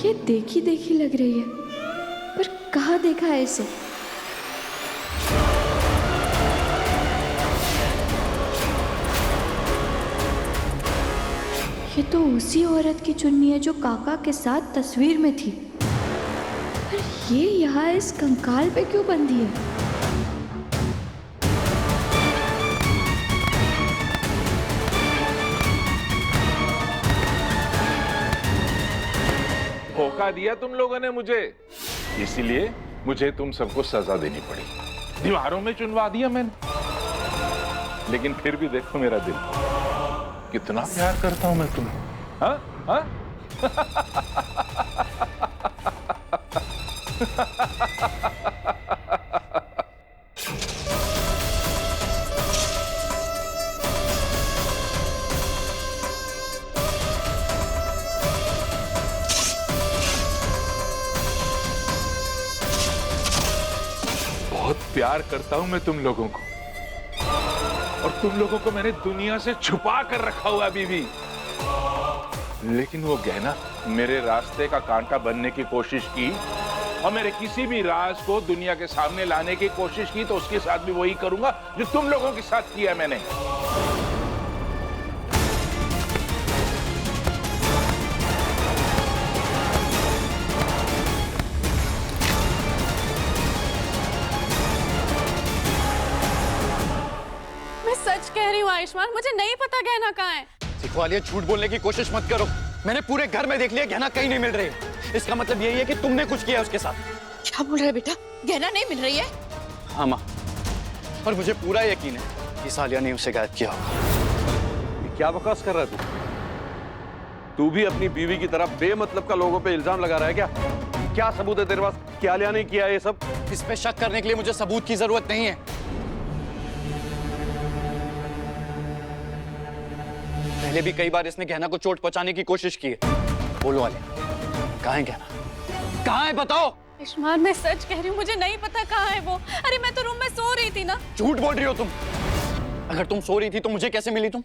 ये देखी देखी लग रही है, पर कहाँ देखा है इसे? ये तो उसी औरत की चुन्नी है जो काका के साथ तस्वीर में थी। पर ये यहाँ इस कंकाल पे क्यों बंधी है? धोखा दिया तुम लोगों ने मुझे, इसीलिए मुझे तुम सबको सजा देनी पड़ी। दीवारों में चुनवा दिया मैंने, लेकिन फिर भी देखो मेरा दिल, कितना प्यार करता हूं मैं तुम्हें। हाँ हाँ बहुत प्यार करता हूं मैं तुम लोगों को, और तुम लोगों को मैंने दुनिया से छुपा कर रखा हुआ अभी भी। लेकिन वो गहना मेरे रास्ते का कांटा बनने की कोशिश की, और मेरे किसी भी राज को दुनिया के सामने लाने की कोशिश की, तो उसके साथ भी वही करूंगा जो तुम लोगों के साथ किया मैंने। मैं सच कह रही हूँ आयुष्मान, मुझे नहीं पता गहना कहाँ है। सिखवालिए, झूठ बोलने की कोशिश मत करो। मैंने पूरे घर में देख लिया, गहना कहीं नहीं मिल रही है। इसका मतलब यही है कि तुमने कुछ किया उसके साथ। क्या बोल रहे है बेटा? गहना नहीं मिल रही है? हाँ माँ, और मुझे पूरा यकीन है कि सालिया ने उसे गायब किया होगा। क्या बकवास कर रहा है तू भी अपनी बीवी की तरफ बेमतलब का लोगों पे इल्जाम लगा रहा है क्या? क्या सबूत है तेरे पास कि आलिया ने किया ये सब? इस पे शक करने के लिए मुझे सबूत की जरूरत नहीं है। पहले भी कई बार इसने गहना को चोट पहुंचाने की कोशिश की है। बोलो आलिया, कहाँ है गहना? कहाँ है बताओ? आयुष्मान, मैं सच कह रही हूँ, मुझे नहीं पता कहाँ है वो। अरे मैं तो रूम में सो रही थी ना। झूठ बोल रही हो तुम। अगर तुम सो रही थी तो मुझे कैसे मिली तुम?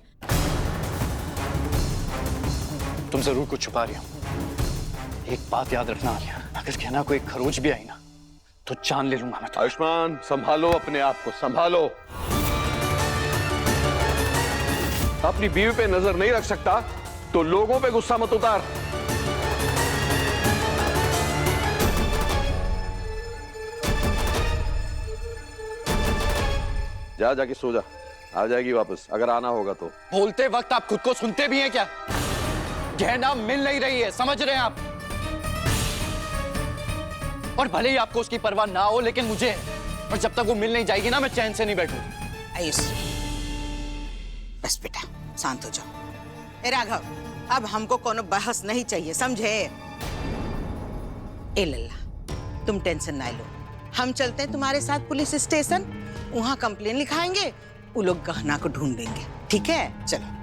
तुम जरूर कुछ छुपा रही हो। एक बात याद रखना आलिया, अगर गहना को एक खरोच भी आई ना तो जान ले लूंगा मैं तो। आयुष्मान, संभालो अपने आप को, संभालो। अपनी बीवी पे नजर नहीं रख सकता तो लोगों पे गुस्सा मत उतार। जा, जाके सो जा, आ जाएगी वापस अगर आना होगा तो। बोलते वक्त आप खुद को सुनते भी हैं क्या? गहना मिल नहीं रही है, समझ रहे हैं आप? और भले ही आपको उसकी परवाह ना हो, लेकिन मुझे है। और जब तक वो मिल नहीं जाएगी ना, मैं चैन से नहीं बैठूं। आयुष, बस बेटा शांत हो जाओ। ए राघव, अब हमको कोनो बहस नहीं चाहिए, समझे? ए लल्ला, तुम टेंशन ना लो, हम चलते हैं तुम्हारे साथ पुलिस स्टेशन, वहां कंप्लेन लिखाएंगे, वो लोग गहना को ढूंढेंगे, ठीक है? चलो।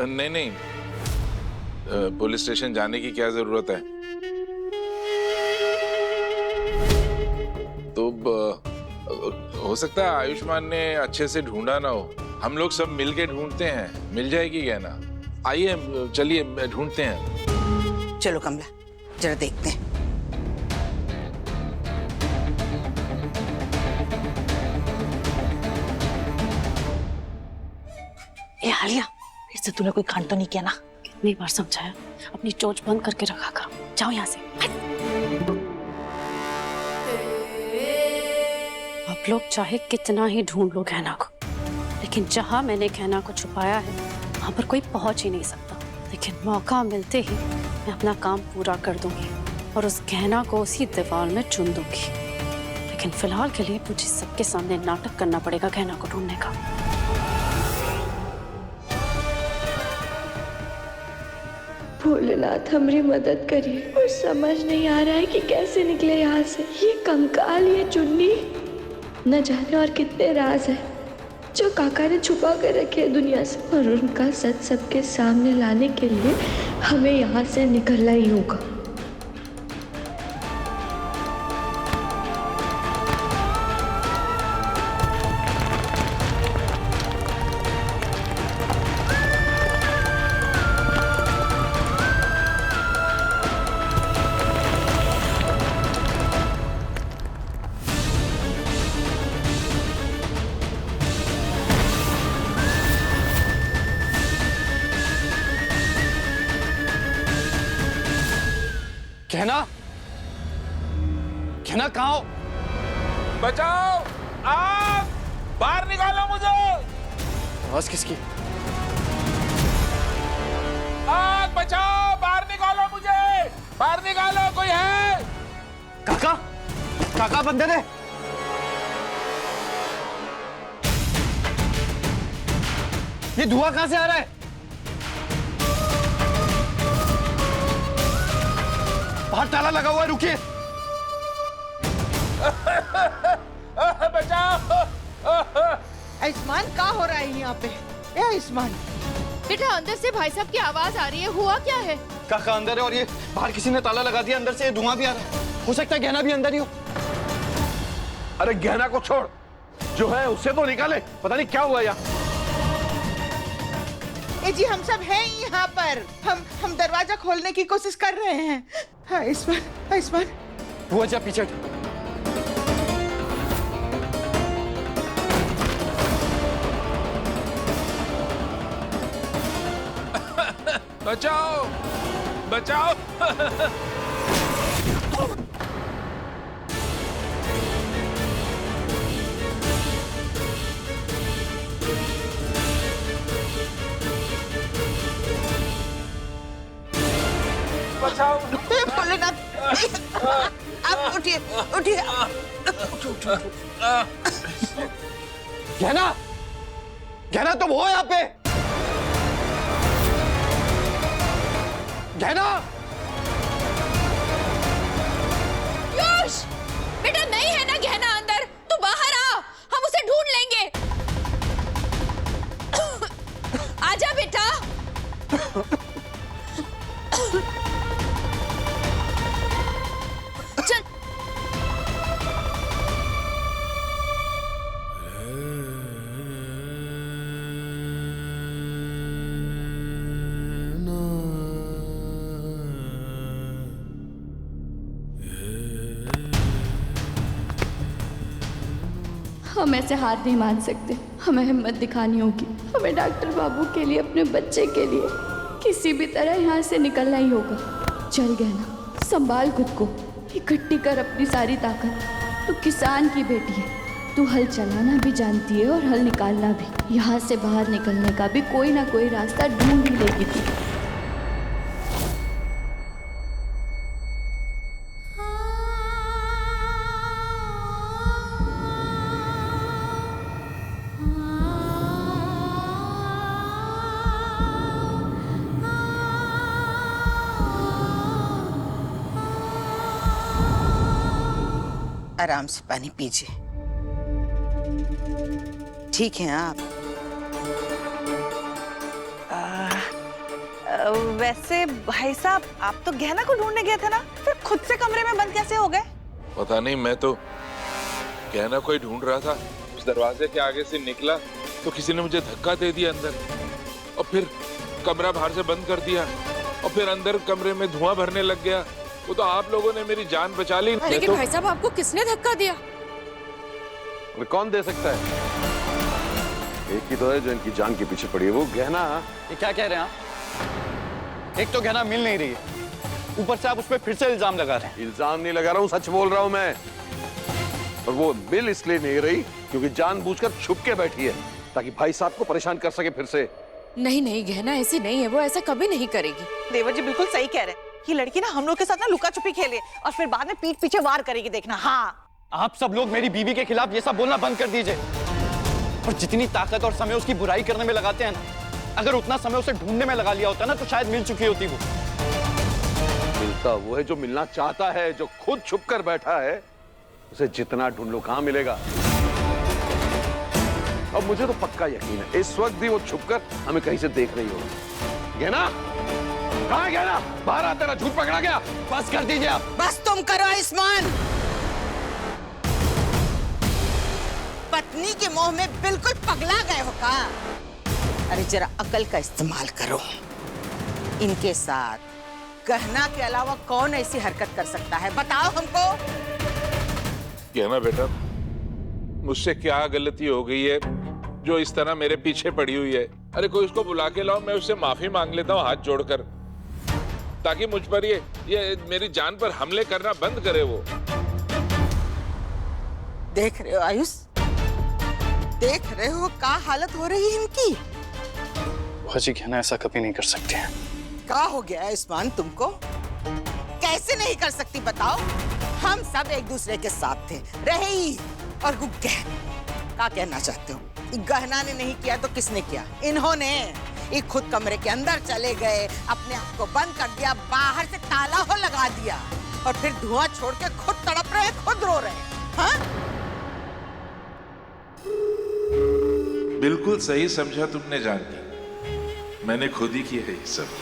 नहीं नहीं, पुलिस स्टेशन जाने की क्या जरूरत है? तो हो सकता है आयुष्मान ने अच्छे से ढूंढा ना हो। हम लोग सब मिलके ढूंढते हैं, मिल जाएगी गहना। आइए चलिए ढूंढते हैं। चलो कमला, जरा देखते हैं। ए आलिया, फिर से तूने कोई कांड तो नहीं किया ना? कितनी बार समझाया, अपनी चोंच बंद करके रखा करो। जाओ यहाँ से। आप लोग चाहे कितना ही ढूंढ लो गहना को, लेकिन जहां मैंने गहना को छुपाया है वहां पर कोई पहुंच ही नहीं सकता। लेकिन मौका मिलते ही मैं अपना काम पूरा कर दूंगी और उस गहना को उसी दीवार में चुन दूंगी। लेकिन फिलहाल के लिए मुझे सबके सामने नाटक करना पड़ेगा गहना को ढूंढने का। भोलेनाथ हमारी मदद करिए, कुछ समझ नहीं आ रहा है कि कैसे निकले यहाँ से। ये कंकाल, ये चुन्नी, न जाने और कितने राज है जो काका ने छुपा कर रखे हैं दुनिया से, और उनका सच सबके सामने लाने के लिए हमें यहाँ से निकलना ही होगा। कहना, कहना कहाँ हो? बचाओ, आग! बाहर निकालो मुझे! आवाज किसकी? आग! बचाओ, बाहर निकालो मुझे! बाहर निकालो, कोई है? काका, काका बंदे ने। ये धुआं कहां से आ रहा है? बाहर ताला लगा हुआ है, रुकिए। बचाओ! आयुष्मान क्या हो रहा है यहाँ पे? ए आयुष्मान, बेटा अंदर से भाई साहब की आवाज आ रही है, हुआ क्या है? काका अंदर है और ये बाहर किसी ने ताला लगा दिया, अंदर से धुआं भी आ रहा है। हो सकता है गहना भी अंदर ही हो। अरे गहना को छोड़, जो है उससे तो निकाले। पता नहीं क्या हुआ यहाँ। ए जी हम सब हैं यहाँ पर। हम दरवाजा खोलने की कोशिश कर रहे हैं। आयुष्मान, आयुष्मान, वो जा पीछे। बचाओ! बचाओ! बचाओ! भोलेनाथ, आप उठिए, उठिए। गहना, गहना तुम हो यहाँ पे? गहना, पीयूष, बेटा नहीं है ना गहना अंदर, तू बाहर आ, हम उसे ढूंढ लेंगे। आजा बेटा। चल। हम ऐसे हार नहीं मान सकते, हमें हिम्मत दिखानी होगी। हमें डॉक्टर बाबू के लिए, अपने बच्चे के लिए किसी भी तरह यहाँ से निकलना ही होगा। चल गहना, संभाल खुद को, इकट्ठी कर अपनी सारी ताकत। तू किसान की बेटी है, तू हल चलाना भी जानती है और हल निकालना भी। यहाँ से बाहर निकलने का भी कोई ना कोई रास्ता ढूंढ ही लेगी तू। आराम से पानी पीजिए। ठीक है आप? वैसे भाई साहब, आप तो गहना को ढूंढने गए थे ना, फिर खुद से कमरे में बंद कैसे हो गए? पता नहीं, मैं तो गहना कोई ढूंढ रहा था। उस दरवाजे के आगे से निकला तो किसी ने मुझे धक्का दे दिया अंदर, और फिर कमरा बाहर से बंद कर दिया, और फिर अंदर कमरे में धुआं भरने लग गया। वो तो आप लोगों ने मेरी जान बचा ली। लेकिन भाई साहब, आपको किसने धक्का दिया? कौन दे सकता है? एक ही तो है जो इनकी जान के पीछे पड़ी है, वो गहना। ये क्या कह रहे हैं आप? एक तो गहना मिल नहीं रही है, ऊपर से आप उस पर फिर से इल्जाम लगा रहे हैं। इल्जाम नहीं लगा रहा हूँ, सच बोल रहा हूँ मैं। और वो मिल इसलिए नहीं रही क्योंकि जानबूझकर छुप के बैठी है ताकि भाई साहब को परेशान कर सके फिर से। नहीं नहीं, गहना ऐसी नहीं है, वो ऐसा कभी नहीं करेगी। देवर जी बिल्कुल सही कह रहे हैं। ये लड़की ना हम लोग के साथ ना लुका छुपी खेले और फिर बाद में पीठ पीछे वार करेगी, देखना। हाँ, आप सब लोग मेरी बीवी के खिलाफ ये सब बोलना बंद कर दीजिए। और जितनी ताकत और समय उसकी बुराई करने में लगाते हैं ना, अगर उतना समय उसे ढूंढने में लगा लिया होता ना तो शायद मिल चुकी होती वो। मिलता वो है जो मिलना चाहता है, जो खुद छुप कर बैठा है। उसे जितना ढूंढ लो कहां मिलेगा। अब मुझे तो पक्का यकीन है इस वक्त भी वो छुपकर हमें कहीं से देख रही होगी। गहना, कहां है गहना? बाहर आ, तेरा झूठ पकड़ा गया। बस कर दीजिए आप। बस तुम करो आयुष्मान। पत्नी के मोह में बिल्कुल पगला गए हो का? अरे जरा अकल का इस्तेमाल करो। इनके साथ गहना के अलावा कौन ऐसी हरकत कर सकता है, बताओ हमको। गहना बेटा, मुझसे क्या गलती हो गई है जो इस तरह मेरे पीछे पड़ी हुई है? अरे कोई उसको बुला के लाओ, मैं उससे माफी मांग लेता हूँ हाथ जोड़कर। ताकि मुझ पर ये मेरी जान पर हमले करना बंद करे वो। देख रहे हो आयुष, देख रहे हो क्या हालत हो रही है इनकी। बुआ जी गहना ऐसा कभी नहीं कर सकते हैं। क्या हो गया आयुष्मान तुमको? कैसे नहीं कर सकती बताओ? हम सब एक दूसरे के साथ थे, रहे ही। और वो क्या कहना चाहते हो? गहना ने नहीं किया तो किसने किया? इन्होंने। ये खुद कमरे के अंदर चले गए, अपने आप को बंद कर दिया, बाहर से ताला हो लगा दिया और फिर धुआं छोड़ के खुद तड़प रहे, खुद रो रहे। हाँ? बिल्कुल सही समझा तुमने जानकी, मैंने खुद ही किया है ये सब।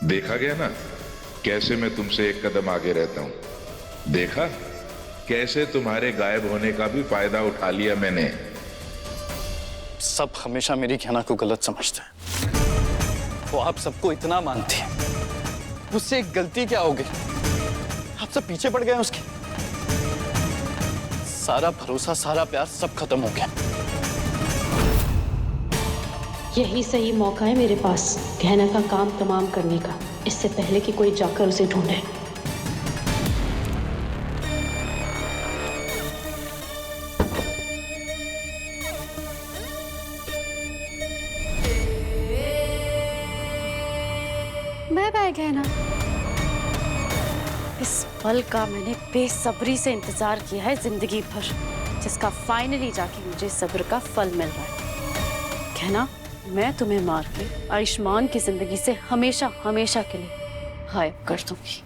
देखा गया ना कैसे मैं तुमसे एक कदम आगे रहता हूं। देखा कैसे तुम्हारे गायब होने का भी फायदा उठा लिया मैंने। सब हमेशा मेरी गहना को गलत समझते हैं। वो आप सबको इतना मानती है, उससे एक गलती क्या हो गई? आप सब पीछे पड़ गए उसके। सारा भरोसा, सारा प्यार सब खत्म हो गया। यही सही मौका है मेरे पास गहना का काम तमाम करने का, इससे पहले कि कोई जाकर उसे ढूंढे। बाय बाय गहना। इस पल का मैंने बेसब्री से इंतजार किया है जिंदगी भर, जिसका फाइनली जाके मुझे सब्र का फल मिल रहा है। गहना, मैं तुम्हें मार के आयुष्मान की जिंदगी से हमेशा हमेशा के लिए गायब कर दूंगी।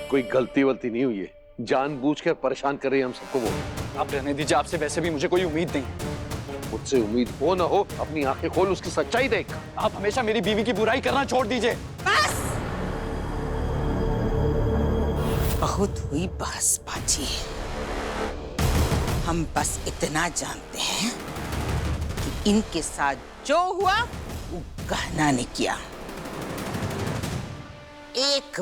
कोई गलती वलती नहीं हुई है, जानबूझकर परेशान कर रही है हम सबको वो। आप रहने दीजिए, आपसे वैसे भी मुझे कोई उम्मीद नहीं। मुझसे उम्मीद हो ना हो, अपनी आंखें खोल, उसकी सच्चाई देख। आप हमेशा मेरी बीवी की बुराई करना छोड़ दीजिए। बस बहुत हुई बहसबाजी। हम बस इतना जानते हैं कि इनके साथ जो हुआ वो गहना ने किया। एक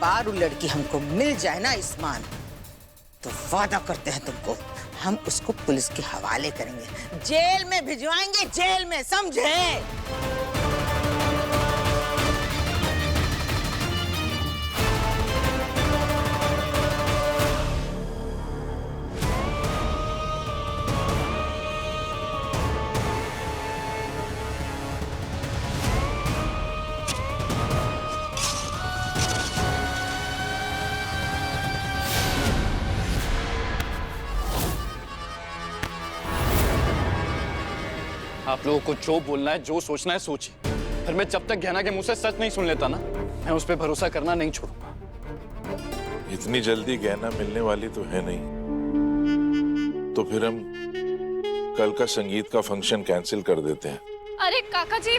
बार वो लड़की हमको मिल जाए ना आयुष्मान, तो वादा करते हैं तुमको, हम उसको पुलिस के हवाले करेंगे, जेल में भिजवाएंगे, जेल में, समझे? आप लोगों को जो बोलना है, जो सोचना है सोचिए। फिर मैं जब तक गहना के मुंह से सच नहीं सुन लेता ना, मैं उस पर भरोसा करना नहीं छोड़ूंगा। इतनी जल्दी गहना मिलने वाली तो है नहीं, तो फिर हम कल का संगीत का फंक्शन कैंसिल कर देते हैं। अरे काका जी,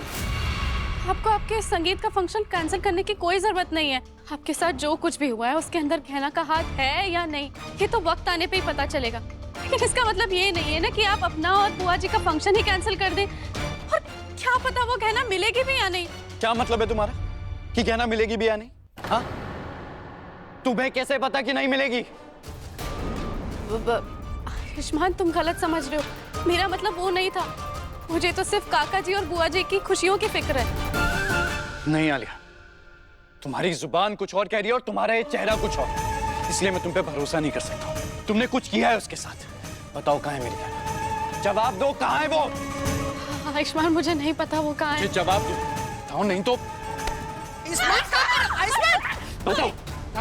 आपको आपके संगीत का फंक्शन कैंसिल करने की कोई जरूरत नहीं है। आपके साथ जो कुछ भी हुआ है उसके अंदर गहना का हाथ है या नहीं, ये तो वक्त आने पे ही पता चलेगा। लेकिन इसका मतलब ये नहीं है ना कि आप अपना और बुआ जी का फंक्शन ही कैंसिल कर दें। और क्या पता वो गहना मिलेगी भी या नहीं। क्या मतलब है तुम्हारा कि गहना मिलेगी भी या नहीं? हाँ, तुम्हें कैसे पता कि नहीं मिलेगी? आयुष्मान, तुम गलत समझ रहे हो। मेरा मतलब वो नहीं था। मुझे तो सिर्फ काका जी और बुआ जी की खुशियों की फिक्र है। नहीं आलिया, तुम्हारी जुबान कुछ और कह रही है और तुम्हारा ये चेहरा कुछ और, इसलिए मैं तुम पे भरोसा नहीं कर सकता। तुमने कुछ किया है उसके साथ। बताओ कहाँ है मेरी गहना? जवाब दो, कहाँ है वो? आयुष्मान, मुझे नहीं पता वो कहाँ है। जवाब दो, बताओ, नहीं तो आयुष्मान, बताओ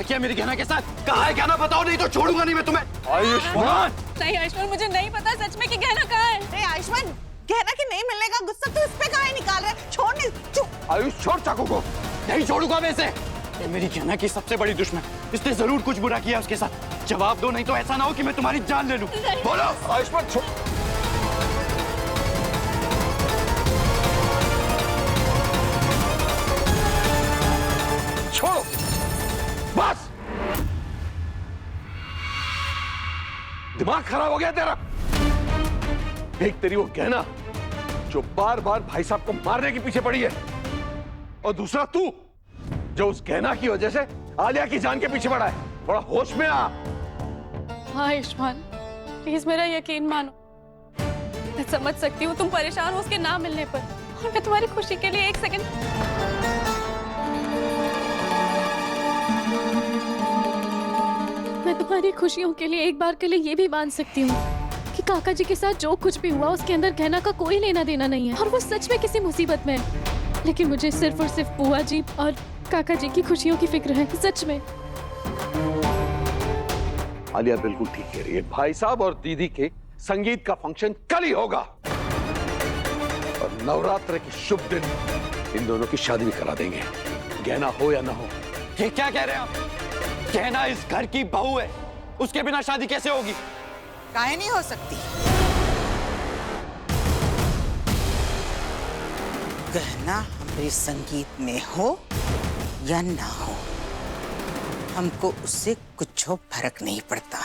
किया मेरी गहना के साथ? कहाँ है गहना बताओ, नहीं तो छोड़ूंगा नहीं मैं तुम्हें। आयुष्मान! नहीं आयुष्मान, मुझे नहीं पता सच में कि गहना कहाँ है। नहीं आयुष्मान, गहना के नहीं मिलने का गुस्सा तो इस पे काहे निकाल रहा है? छोड़ नहीं, चुप। आयुष छोड़ चाकू को। नहीं छोड़ूंगा मैं इसे। ये मेरी गहना की सबसे बड़ी दुश्मन, इसने जरूर कुछ बुरा किया उसके साथ। जवाब दो, नहीं तो ऐसा ना हो कि मैं तुम्हारी जान ले लूं। बोलो आयुष्मान, छोड़। छोड़ो बस। दिमाग खराब हो गया तेरा। एक तेरी वो गहना जो बार बार भाई साहब को मारने के पीछे पड़ी है, और दूसरा तू जो उस गहना की वजह से आलिया की जान के पीछे पड़ा है। थोड़ा होश में आ। हाँ आयुष्मान, प्लीज मेरा यकीन मानो। मैं समझ सकती हूँ तुम परेशान हो उसके ना मिलने पर, और मैं तुम्हारी खुशी के लिए एक सेकंड मैं तुम्हारी खुशियों के लिए एक बार के लिए ये भी मान सकती हूँ कि काका जी के साथ जो कुछ भी हुआ उसके अंदर गहना का कोई लेना देना नहीं है, और वो सच में किसी मुसीबत में है। लेकिन मुझे सिर्फ और सिर्फ बुआ जी और काका जी की खुशियों की फिक्र है, सच में। आलिया बिल्कुल ठीक कह रही है। भाई साहब और दीदी के संगीत का फंक्शन कल ही होगा, और नवरात्र के शुभ दिन इन दोनों की शादी भी करा देंगे, गहना हो या ना हो। ये क्या कह रहे हैं आप? गहना इस घर की बहू है, उसके बिना शादी कैसे होगी? काहे नहीं हो सकती? गहना हमारे संगीत में हो या ना हो, हमको उससे कुछ फर्क नहीं पड़ता।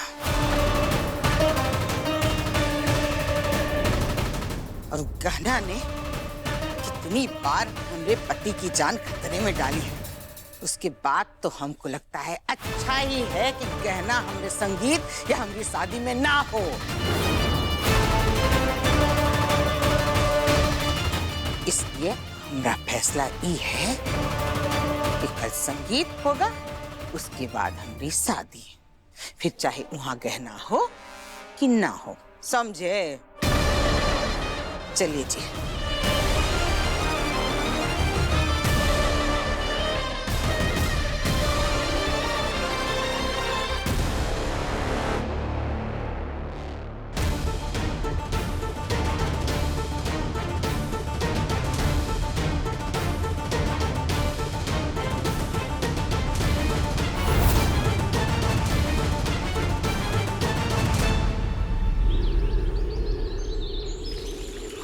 और गहना ने कितनी बार हमारे पति की जान खतरे में डाली है, उसके बाद तो हमको लगता है अच्छा ही है कि गहना हमारे संगीत या हमारी शादी में ना हो। इसलिए हमारा फैसला ये है कि कल संगीत होगा, उसके बाद हमारी शादी, फिर चाहे वहां गहना हो कि ना हो, समझे? चलिए जी।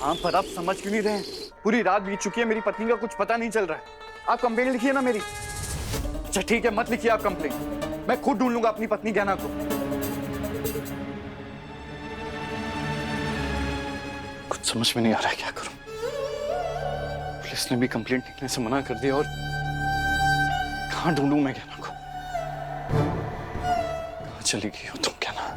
हाँ, पर आप समझ क्यों नहीं रहे हैं? पूरी रात बीत चुकी है, मेरी पत्नी का कुछ पता नहीं चल रहा है। आप कंप्लेंट लिखिए ना मेरी। अच्छा ठीक है, मत लिखिए आप कंप्लेंट, मैं खुद ढूंढ लूंगा अपनी पत्नी गहना को। कुछ समझ में नहीं आ रहा है क्या करूं। पुलिस ने भी कंप्लेंट लिखने से मना कर दिया, और कहां ढूंढूं मैं गहना को? कहां चली गई हो तुम गहना?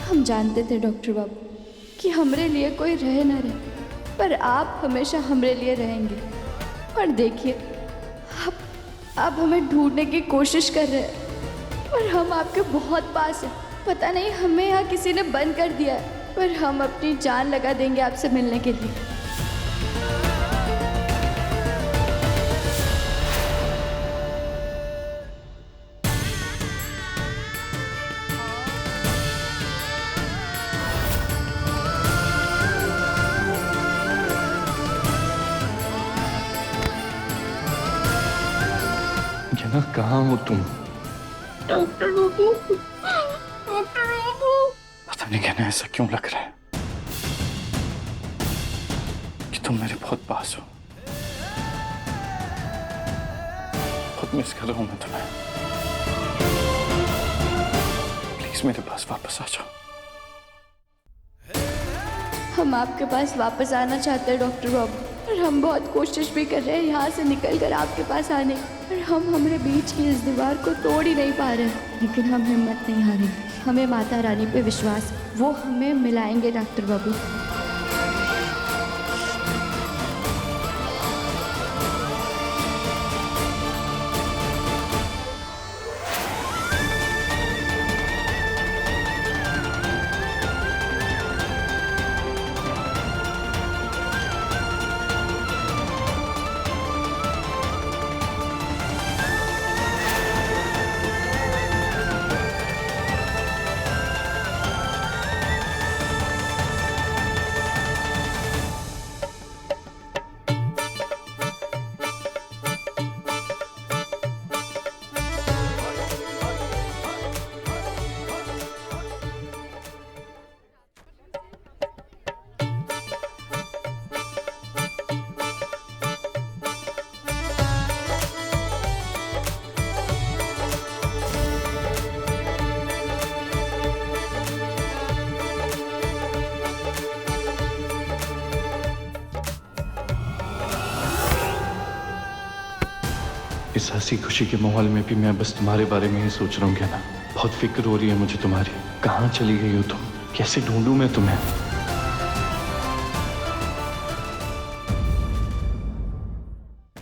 हम जानते थे डॉक्टर बाबू कि हमरे लिए कोई रहे ना रहे, पर आप हमेशा हमरे लिए रहेंगे। और देखिए आप हमें ढूंढने की कोशिश कर रहे हैं, पर हम आपके बहुत पास हैं। पता नहीं हमें यहाँ किसी ने बंद कर दिया है, पर हम अपनी जान लगा देंगे आपसे मिलने के लिए। गहना कहाँ हो तुम? डॉक्टर बाबू, डॉक्टर बाबू। पता नहीं कहना ऐसा क्यों लग रहा है कि तुम मेरे बहुत पास हो। बहुत मिस कर रहा हूं मैं तुम्हें। प्लीज मेरे पास वापस आ जाओ। हम आपके पास वापस आना चाहते हैं डॉक्टर बाबू, और हम बहुत कोशिश भी कर रहे हैं यहाँ से निकल कर आपके पास आने की, पर हम हमारे बीच की इस दीवार को तोड़ ही नहीं पा रहे हैं। लेकिन हम हिम्मत नहीं हारेंगे, हमें माता रानी पे विश्वास, वो हमें मिलाएंगे डॉक्टर बाबू। इस हंसी खुशी के माहौल में भी मैं बस तुम्हारे बारे में ही सोच रहा हूँ। क्या ना, बहुत फिक्र हो रही है मुझे तुम्हारी। कहाँ चली गई हो तुम? कैसे ढूंढूं मैं तुम्हें?